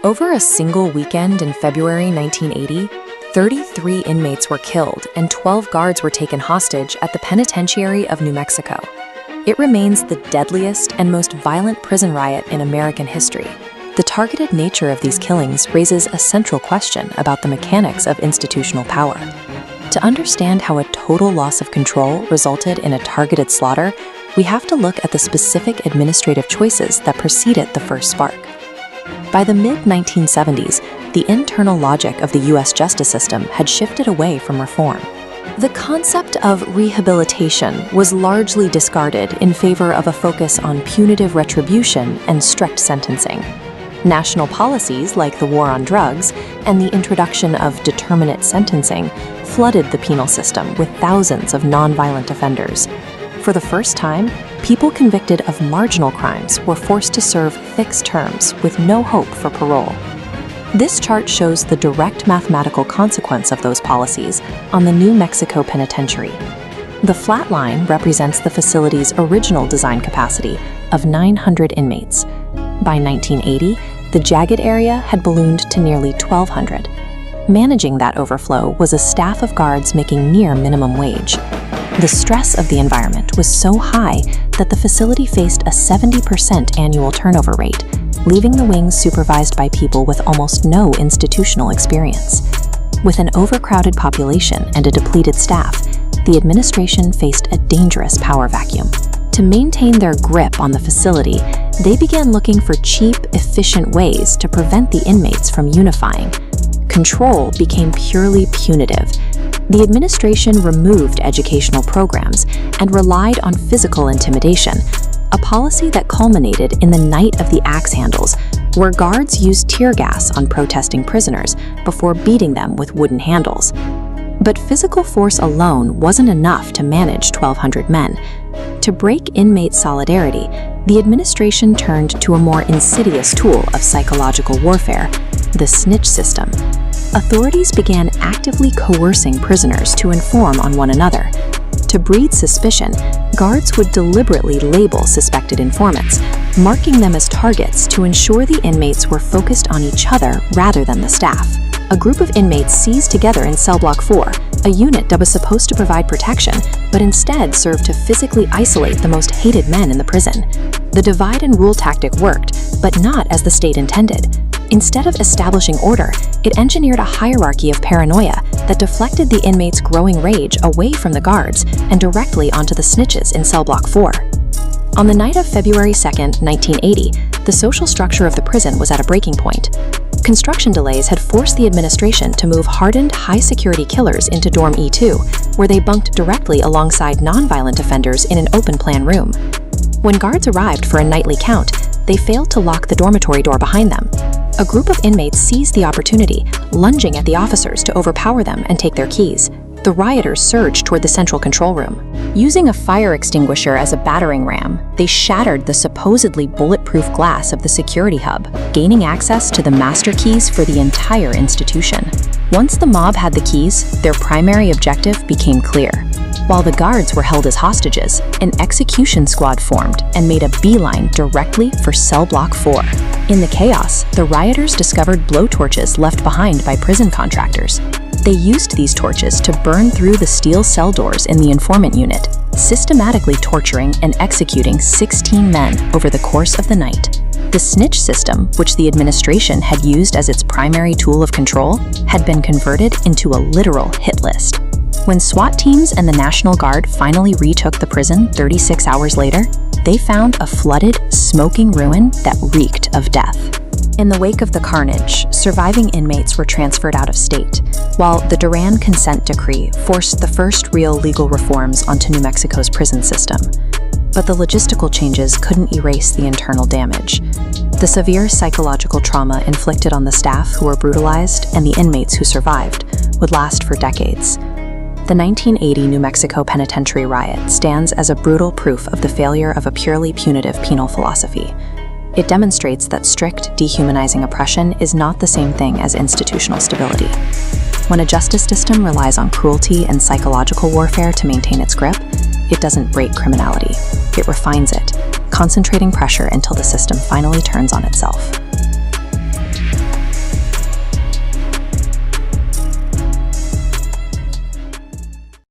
Over a single weekend in February 1980, 33 inmates were killed and 12 guards were taken hostage at the Penitentiary of New Mexico. It remains the deadliest and most violent prison riot in American history. The targeted nature of these killings raises a central question about the mechanics of institutional power. To understand how a total loss of control resulted in a targeted slaughter, we have to look at the specific administrative choices that preceded the first spark. By the mid-1970s, the internal logic of the U.S. justice system had shifted away from reform. The concept of rehabilitation was largely discarded in favor of a focus on punitive retribution and strict sentencing. National policies like the war on drugs and the introduction of determinate sentencing flooded the penal system with thousands of nonviolent offenders. For the first time, people convicted of marginal crimes were forced to serve fixed terms with no hope for parole. This chart shows the direct mathematical consequence of those policies on the New Mexico Penitentiary. The flat line represents the facility's original design capacity of 900 inmates. By 1980, the jagged area had ballooned to nearly 1,200. Managing that overflow was a staff of guards making near minimum wage. The stress of the environment was so high that the facility faced a 70% annual turnover rate, leaving the wings supervised by people with almost no institutional experience. With an overcrowded population and a depleted staff, the administration faced a dangerous power vacuum. To maintain their grip on the facility, they began looking for cheap, efficient ways to prevent the inmates from unifying. Control became purely punitive. The administration removed educational programs and relied on physical intimidation, a policy that culminated in the Night of the Axe Handles, where guards used tear gas on protesting prisoners before beating them with wooden handles. But physical force alone wasn't enough to manage 1,200 men. To break inmate solidarity, the administration turned to a more insidious tool of psychological warfare, the snitch system. Authorities began actively coercing prisoners to inform on one another. To breed suspicion, guards would deliberately label suspected informants, marking them as targets to ensure the inmates were focused on each other rather than the staff. A group of inmates seized together in Cell Block 4, a unit that was supposed to provide protection, but instead served to physically isolate the most hated men in the prison. The divide and rule tactic worked, but not as the state intended. Instead of establishing order, it engineered a hierarchy of paranoia that deflected the inmates' growing rage away from the guards and directly onto the snitches in Cell Block 4. On the night of February 2, 1980, the social structure of the prison was at a breaking point. Construction delays had forced the administration to move hardened, high-security killers into Dorm E2, where they bunked directly alongside nonviolent offenders in an open-plan room. When guards arrived for a nightly count, they failed to lock the dormitory door behind them. A group of inmates seized the opportunity, lunging at the officers to overpower them and take their keys. The rioters surged toward the central control room. Using a fire extinguisher as a battering ram, they shattered the supposedly bulletproof glass of the security hub, gaining access to the master keys for the entire institution. Once the mob had the keys, their primary objective became clear. While the guards were held as hostages, an execution squad formed and made a beeline directly for Cell Block 4. In the chaos, the rioters discovered blowtorches left behind by prison contractors. They used these torches to burn through the steel cell doors in the informant unit, systematically torturing and executing 16 men over the course of the night. The snitch system, which the administration had used as its primary tool of control, had been converted into a literal hit list. When SWAT teams and the National Guard finally retook the prison 36 hours later, they found a flooded, smoking ruin that reeked of death. In the wake of the carnage, surviving inmates were transferred out of state, while the Duran Consent Decree forced the first real legal reforms onto New Mexico's prison system. But the logistical changes couldn't erase the internal damage. The severe psychological trauma inflicted on the staff who were brutalized and the inmates who survived would last for decades. The 1980 New Mexico Penitentiary riot stands as a brutal proof of the failure of a purely punitive penal philosophy. It demonstrates that strict, dehumanizing oppression is not the same thing as institutional stability. When a justice system relies on cruelty and psychological warfare to maintain its grip, it doesn't break criminality, it refines it, concentrating pressure until the system finally turns on itself.